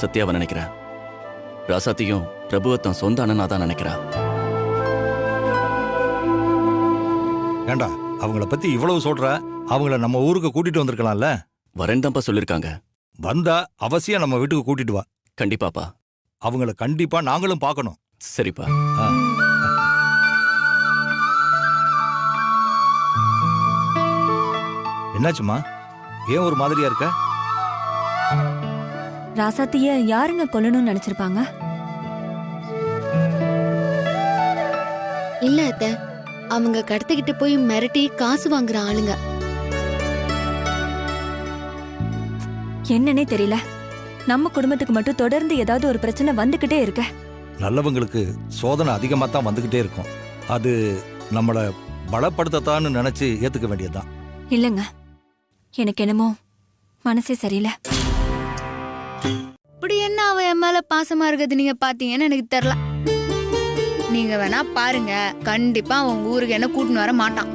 சத்யாவை நினைக்கிறா. ராசாத்தியும் பிரபுவத்தம் சொந்த அண்ணனா தான் நினைக்கிறா. ஏண்டா அவங்கள பத்தி இவ்வளவு சொல்ற, அவங்கள நம்ம ஊருக்கு கூட்டிட்டு வந்திருக்கலாம்ல. வரேன்தான்ப்பா சொல்லிருக்காங்க. வந்தா அவசியம் நம்ம வீட்டுக்கு கூட்டிட்டு வா. கண்டிப்பாப்பா. அவங்கள கண்டிப்பா நாங்களும் பார்க்கணும். சரிப்பா. என்னாச்சுமா, ஏன் ஒரு மாதிரியா இருக்க? ராசாத்திய யாருங்க கொல்லணும்னு நினைச்சிருப்பாங்க? இல்ல அத்தை, அவங்க கடத்திக்கிட்டு போய் மிரட்டி காசு வாங்குற ஆளுங்க. என்னன்னே தெரியல. நம்ம குடும்பத்துக்கு மட்டும் தொடர்ந்து ஏதாவது ஒரு பிரச்சனை வந்துகிட்டே இருக்க. நல்லவங்களுக்கு சோதனை அதிகமா தான் வந்துகிட்டே இருக்கும். அது நம்மள பலப்படுத்தத்தான்னு நினைச்சு ஏத்துக்க வேண்டியதுதான். இல்லங்க, எனக்கு என்னமோ மனசே சரியில்லை. இப்படி என்ன அவ என் மேல பாசமா இருக்கிறது நீங்க பாத்தீங்கன்னு எனக்கு தெரியல. நீங்க வேணா பாருங்க, கண்டிப்பா அவன் ஊருக்கு என்ன கூட்டின்னு வர மாட்டான்.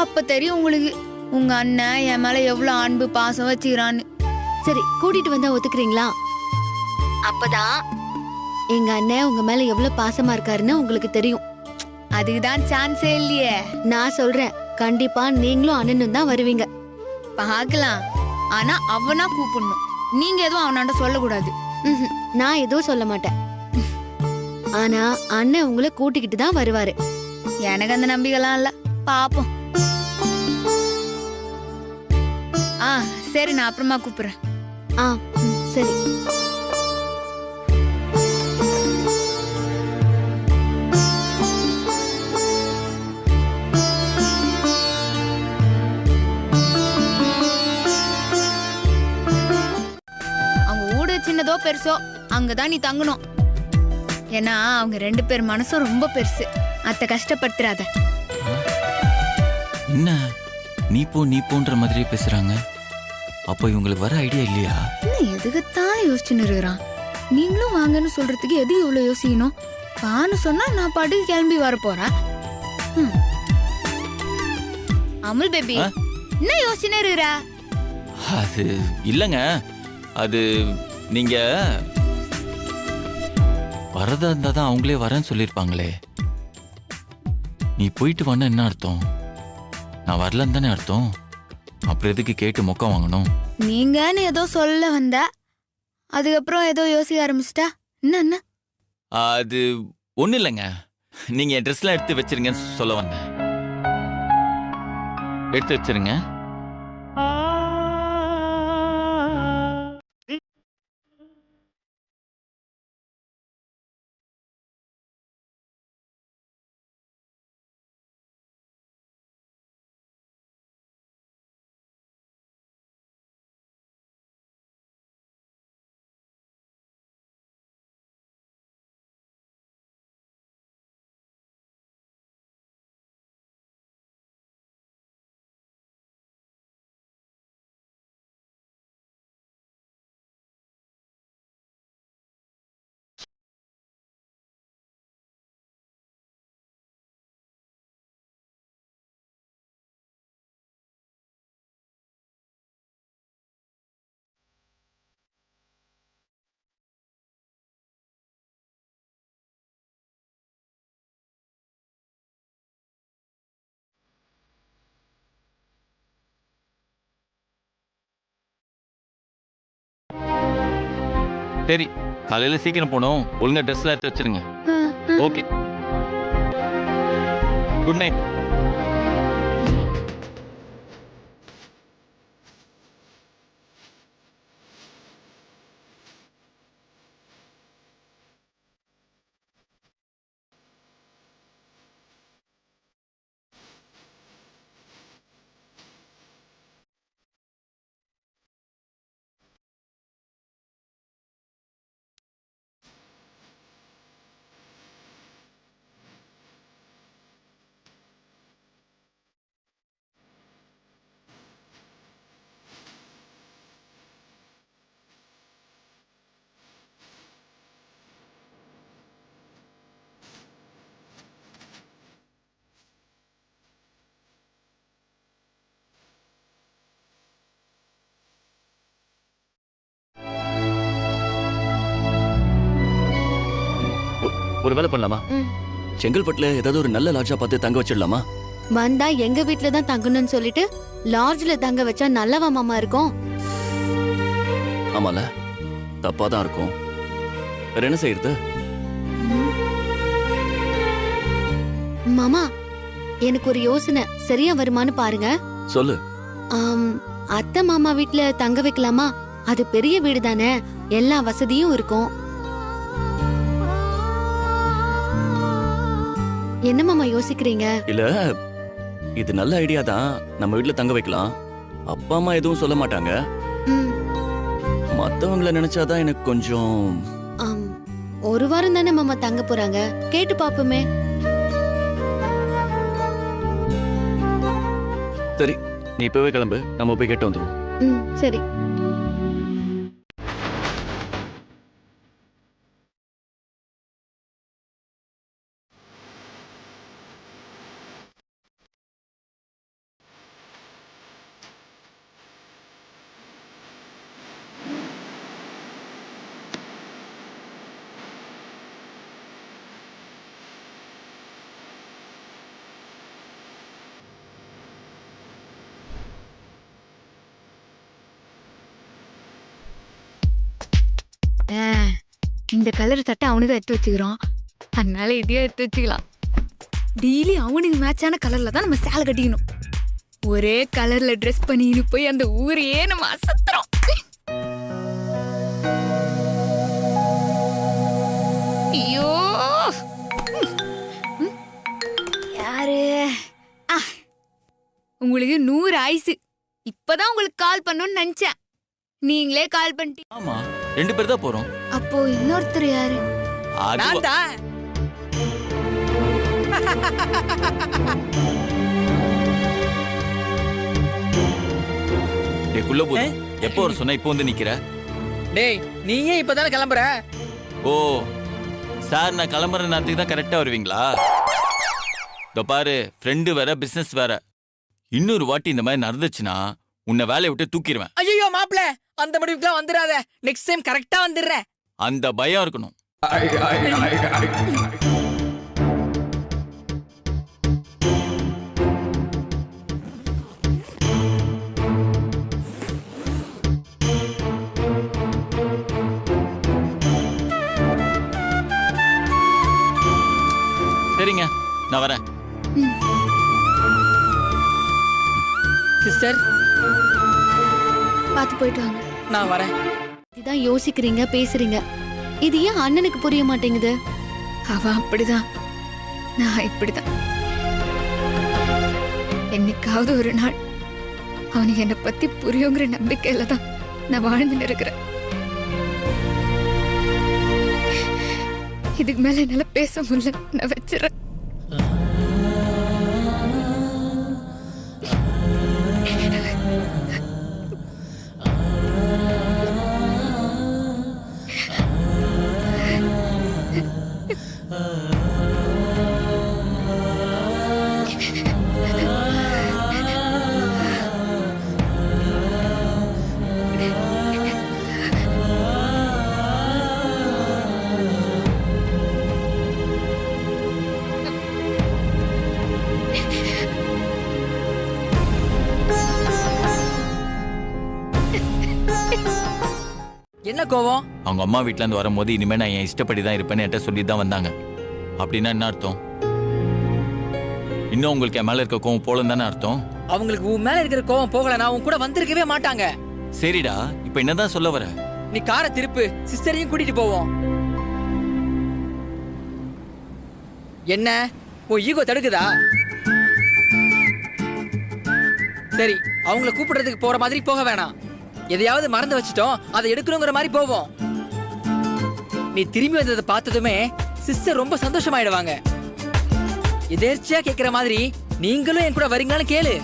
அப்ப தெரியும் உங்களுக்கு உங்க அண்ணன் என் மேல எவ்வளவு அன்பு பாசம் வச்சுக்கிறான்னு. சரி, கூட்டிட்டு வந்தா ஒத்துக்கிறீங்களா? அப்பதான் எங்க அண்ணன் உங்க மேல எவ்வளவு பாசமா இருக்காருன்னு உங்களுக்கு தெரியும். அதுக்குதான் சான்ஸே இல்லையே. நான் சொல்றேன், கண்டிப்பா நீங்களும் அண்ணனும் தான் வருவீங்க. பாக்கலாம், ஆனா அவனா கூப்பிடணும். நீங்க எதுவும் அவனாண்ட சொல்லக்கூடாது. நான் எதுவும் சொல்ல மாட்டேன். ஆனா அண்ணன் உங்களை கூட்டிக்கிட்டு தான் வருவாரு. எனக்கு அந்த நம்பிக்கைலாம் இல்ல, பாப்போம். சரி, நான் அப்புறமா கூப்பிடுறேன். சரி. அவங்க ஊடு சின்னதோ பெருசோ அங்கதான் நீ தங்கணும். ஏன்னா அவங்க 2 பேர் மனசும் ரொம்ப பெருசு. அத்தை கஷ்டப்படுத்துறாத. என்ன நீ போன்ற மாதிரியே பேசுறாங்க? அப்போ இவங்களுக்கு வர ஐடியா இல்லையா? எதுக்குத்தான் யோசிச்சுன்னு இருக்கிறான். நீங்களும் வாங்கன்னு சொல்றதுக்கு எது இவ்வளவு யோசிக்கணும்? பான்னு சொன்னா நான் பாட்டுக்கு கிளம்பி வர போறேன். அமுல் பேபி, என்ன யோசிச்சுன்னு இருக்கிற? அது இல்லங்க, அது நீங்க வரதா இருந்தா தான் அவங்களே வரேன்னு சொல்லியிருப்பாங்களே. நீ போயிட்டு வந்தா என்ன அர்த்தம்? நான் வரலன்னு தானே அர்த்தம். அப்புறம் எதுக்கு கேட்டு மொக்க வாங்கணும்? நீங்கன்னு ஏதோ சொல்ல வந்த, அதுக்கப்புறம் ஏதோ யோசிக்க ஆரம்பிச்சிட்டா. என்ன? அது ஒண்ணு இல்லைங்க, நீங்க என் ட்ரெஸ்லாம் எடுத்து வச்சிருங்கன்னு சொல்ல வந்தேன். எடுத்து வச்சிருங்க. சரி, காலையில சீக்கிரம் போனோம். ஒழுங்கா ட்ரெஸ்லாம் எடுத்து வச்சிருங்க. Okay, good night. ஒரு வேலை பண்ணலாமா? ம். செங்கல்பட்டுல ஏதாவது ஒரு நல்ல லாட்ஜா பார்த்து தங்க வச்சிடலாமா? வந்தா எங்க வீட்ல தான் தங்கணும்னு சொல்லிட்டு லாட்ஜ்ல தங்க வச்சா நல்லவா மாமா இருக்கும்? ஆமால, தப்பா தான் இருக்கும். வேற என்ன செய்யறது? மாமா, எனக்கு ஒரு யோசனை, சரியா வருமானு பாருங்க. சொல்லு. அத்தை மாமா வீட்ல தங்க வைக்கலாமா? அது பெரிய வீடு தானே, எல்லா வசதியும் இருக்கும். என்ன மாமா யோசிக்கிறீங்க? இல்ல, இது நல்ல ஐடியா தான். நம்ம வீட்ல தங்க வைக்கலாம். அப்பா அம்மா எதுவும் சொல்ல மாட்டாங்க. ம், மத்தவங்கள நினைச்சாதான் எனக்கு கொஞ்சம். ஆம். ஒரு வாரம் தானே மாமா தங்க போறாங்க, கேட்டு பாப்போமே. சரி, நீ இப்பவே கிளம்பு, நம்ம போய் கேட்டு வந்துருவோம். ம், சரி. இந்த கலர் சட்டை அவனுக்கு எடுத்து வச்சுக்கிறோம், அதனால இதையும் எடுத்து வச்சுக்கலாம். டெய்லி அவனுக்கு மேட்சான கலர்ல தான் நம்ம சேலை கட்டிக்கணும். ஒரே கலர்ல ட்ரெஸ் பண்ணின்னு போய் அந்த ஊரையே நம்ம அசத்துறோம். ஐயோ, யாரு? உங்களுக்கு 100 ஆயுசு. இப்பதான் உங்களுக்கு கால் பண்ணணும்னு நினைச்சேன், நீங்களே கால் பண்ணிட்டீங்க. ஆமா, 2 பேர் தான் போறோம். அப்போ இன்னொருத்தர் யாரு? அது டேய் குள்ள போது. எப்போ வர சொன்ன, இப்போ வந்து நிக்கிற? டேய், நீயே இப்பதானே கிளம்புற? ஓ சார், நான் கிளம்புற நேரத்துக்கு தான் கரெக்டா வருவீங்களா? இதோ பாரு, ஃப்ரெண்டு வேற பிசினஸ் வேற. இன்னொரு வாட்டி இந்த மாதிரி நடந்துச்சுன்னா உன்னை வேலையை விட்டு தூக்கிடுவேன். ஐயோ மாப்ள, அந்த முடிவுக்குலாம் வந்துடாத. நெக்ஸ்ட் டைம் கரெக்டா வந்துடுறேன். அந்த பயம் இருக்கணும். சரிங்க, நான் வரேன். சிஸ்டர், பார்த்து போயிட்டு வாங்க. நான் வரேன். இதான் யோசிக்கிறீங்க, பேசுறீங்க. இது ஏன் அண்ணனுக்கு புரிய மாட்டேங்குது? அவன் அப்படிதான், நான் இப்படிதான். என்னைக்காவது ஒரு நாள் அவனுக்கு என்னை பத்தி புரியுங்கிற நம்பிக்கையில தான் நான் வாழ்ந்துன்னு இருக்கிறேன். இதுக்கு மேல என்னால பேச முடியல, நான் வச்சிடறேன். என்ன கோவம்? அவங்க அம்மா வீட்ல இருந்து வரும்போது இனிமே நான் என் இஷ்டப்படி தான் இருப்பேன்னு என்கிட்ட சொல்லி தான் வந்தாங்க. அப்படின்னா என்ன அர்த்தம்? இன்னும் உங்களுக்கு என் மேல இருக்க கோவம் போலன்னு தானே அர்த்தம்? அவங்களுக்கு உன் மேல இருக்கிற கோவம் போகலனா உன் கூட வந்திருக்கவே மாட்டாங்க. சரிடா, இப்ப என்னதான் சொல்ல வர? நீ காரை திருப்பு, சிஸ்டரையும் கூட்டிட்டு போவோம். என்ன உன் ஈகோ தடுக்குதா? சரி, அவங்கள கூப்பிடுறதுக்கு போற மாதிரி போக வேணாம். எதையாவது மறந்து வச்சிட்டோம், அதை எடுக்கணுங்கிற மாதிரி போவோம். நீ திரும்பி வந்ததை பார்த்ததுமே சிஸ்டர் ரொம்ப சந்தோஷமாயிடுவாங்க. எதேர்ச்சியா கேக்குற மாதிரி நீங்களும் என் கூட வரீங்களான்னு கேளு.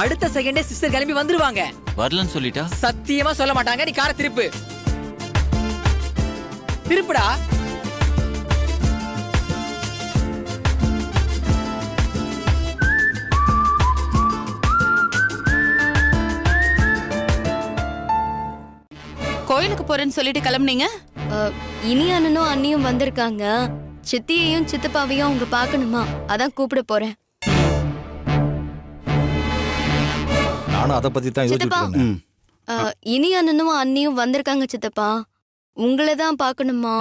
அடுத்த செகண்டே சிஸ்டர் கிளம்பி வந்துருவாங்க. வரலன்னு சொல்லிட்டா? சத்தியமா சொல்ல மாட்டாங்க. நீ காரை திருப்பு, திருப்புடா. கோயிலுக்கு போறேன்னு சொல்லிட்டு கிளம்புனீங்க? இனி அண்ணனும் அண்ணியும் வந்திருக்காங்க. சித்தியையும் சித்தப்பாவையும் அவங்க பார்க்கணுமா, அதான் கூப்பிட போறேன். நானும் அதை பத்தி தான் யோசிச்சுட்டு சித்தப்பா. இருந்தேன். இனி அண்ணனும் அண்ணியும் வந்திருக்காங்க சித்தப்பா. உங்களை தான் பார்க்கணுமா?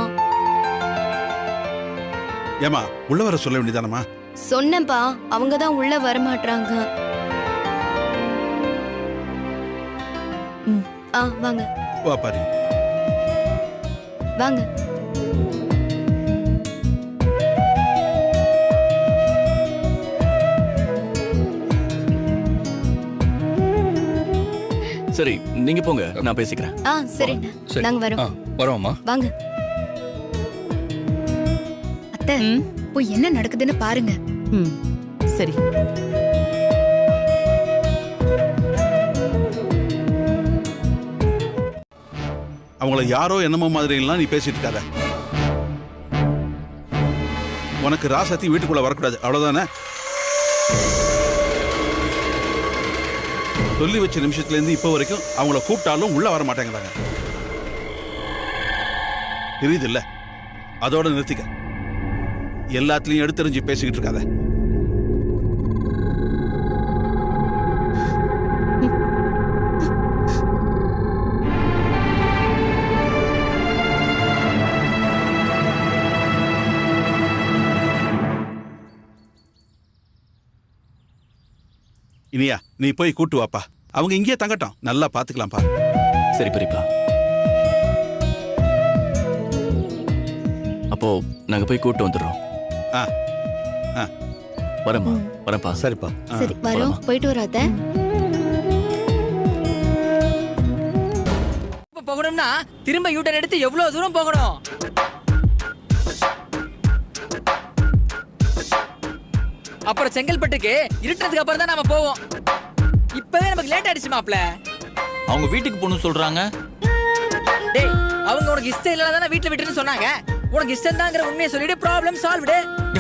ஏமா உள்ள வர சொல்ல வேண்டியதானமா? சொன்னேன்பா, அவங்க தான் உள்ள வரமாட்டாங்க. வாங்க வா பாரு. வாங்க. சரி நீங்க போங்க, நான் பேசிக்கிறேன். சரி, சரி. நாங்க வரோம். வரோம்மா. வாங்க. அத்தை, போய் என்ன நடக்குதுன்னு பாருங்க. சரி. அவங்கள யாரோ என்னமோ மாதிரி எல்லாம் நீ பேசிட்டு இருக்காத. உனக்கு ராசாத்தி வீட்டுக்குள்ள வரக்கூடாது, அவ்வளவுதானே? சொல்லி வச்ச நிமிஷத்துல இருந்து இப்ப வரைக்கும் அவங்கள கூப்பிட்டாலும் உள்ள வர மாட்டேங்கிறாங்க. தெரியுது இல்ல? அதோட நிறுத்திக்க. எல்லாத்துலயும் எடுத்தறிஞ்சு பேசிக்கிட்டு இருக்காத. இனியா, நீ போய் கூட்டு வாப்பா. அவங்க இங்கே தங்கட்டும், நல்லா பாத்துக்கலாம்ப்பா. சரி பெரியப்பா. அப்போ நாங்க போய் கூட்டு வந்துடுறோம். வரேம்மா, வரேன்ப்பா. சரிப்பா. சரி வரோம், போயிட்டு வராத. போகணும்னா திரும்ப யூட்டன் எடுத்து எவ்வளவு தூரம் போகணும்? அப்புறம் செங்கல்பட்டுக்கு இருட்டுறதுக்கு அப்புறம் தான் நாம போவோம். இப்பவே நமக்கு லேட் ஆயிடுச்சு மாப்ள. அவங்க வீட்டுக்கு போகணும்னு சொல்றாங்க. டேய், அவங்க உனக்கு இஷ்டம் இல்லைன்னா தானே வீட்டுல விட்டுன்னு சொன்னாங்க. உனக்கு இஷ்டம் தாங்கிற உண்மையை சொல்லிட்டு ப்ராப்ளம் சால்வ்டு.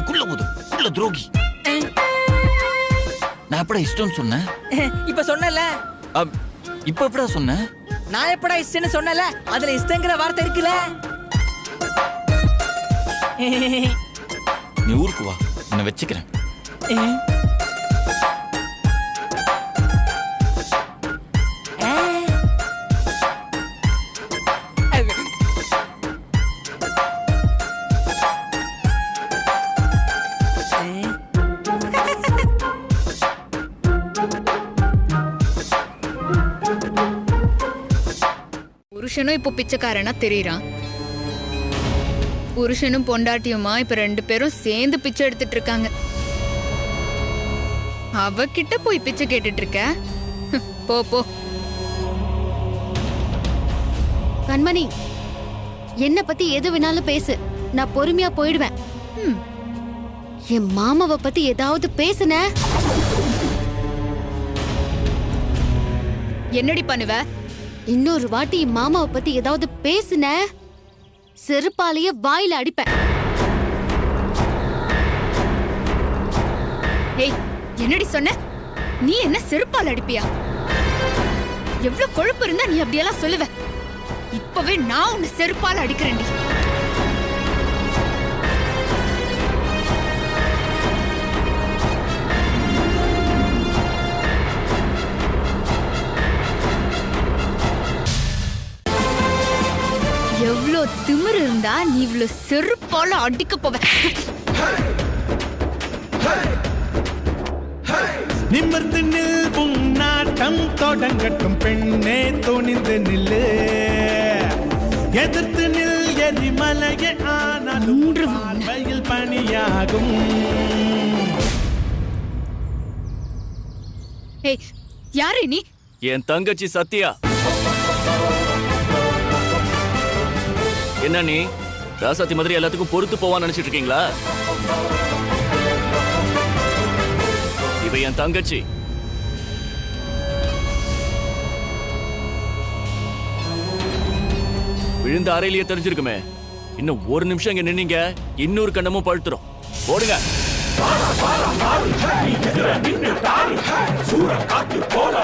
குள்ள போது குள்ள துரோகி. நான் எப்படா இஷ்டம்னு சொன்னேன்? இப்ப சொன்னல. இப்ப எப்படா சொன்னேன்? நான் எப்படா இஷ்டம்னு சொன்னல, அதுல இஷ்டங்கிற வார்த்தை இருக்குல்ல. நீ ஊருக்கு வா, உன்னை வச்சுக்கிறேன். புருஷனும் இப்போ பிச்சைக்காரனா தெரியறான். புருஷனும் பொண்டாட்டியுமா இப்ப 2 பேரும் சேர்ந்து பிச்சை எடுத்துட்டு இருக்காங்க. அவகிட்ட போய் பிச்சை கேட்டுட்டு இருக்க? போ போ. கண்மணி, என்ன பத்தி எது வேணாலும் பேசு, நான் பொறுமையா போயிடுவேன். என் மாமாவை பத்தி ஏதாவது பேசுன? என்னடி பண்ணுவ? இன்னொரு வாட்டி என் மாமாவை பத்தி ஏதாவது பேசுன, செருப்பாலேயே வாயில அடிப்பேன். ஏய், என்னடி சொன்ன? நீ என்ன செருப்பால் அடிப்பியா? எவ்வளவு கொழுப்பு இருந்தா நீ அப்படியெல்லாம் சொல்லுவ? இப்பவே நான் உன்னை செருப்பால் அடிக்கிறேன்டி. எவ்வளோ திமிரு இருந்தா நீ இவ்வளவு செருப்பால அடிக்க போவ? நிமிர்ந்து நில், புன்னாட்டம் தொடங்கட்டும் பெண்ணே, துணிந்து நில்லு. எதிர்த்து நில், எரிமலையே ஆனாலும் பார்வையில் பணியாகும். ஏய், யாரு நீ? என் தங்கச்சி சத்யா. என்ன நீ ராசாத்தி மாதிரி எல்லாத்துக்கும் பொறுத்து போவான்னு நினைச்சிட்டு இருக்கீங்களா? இவ என் தங்கச்சி. விழுந்த அறையிலேயே தெரிஞ்சிருக்குமே. இன்னும் ஒரு நிமிஷம் இங்க நின்னீங்க, இன்னொரு கண்ணமும் பழுத்துரும். ஓடுங்க. சூற காத்து போல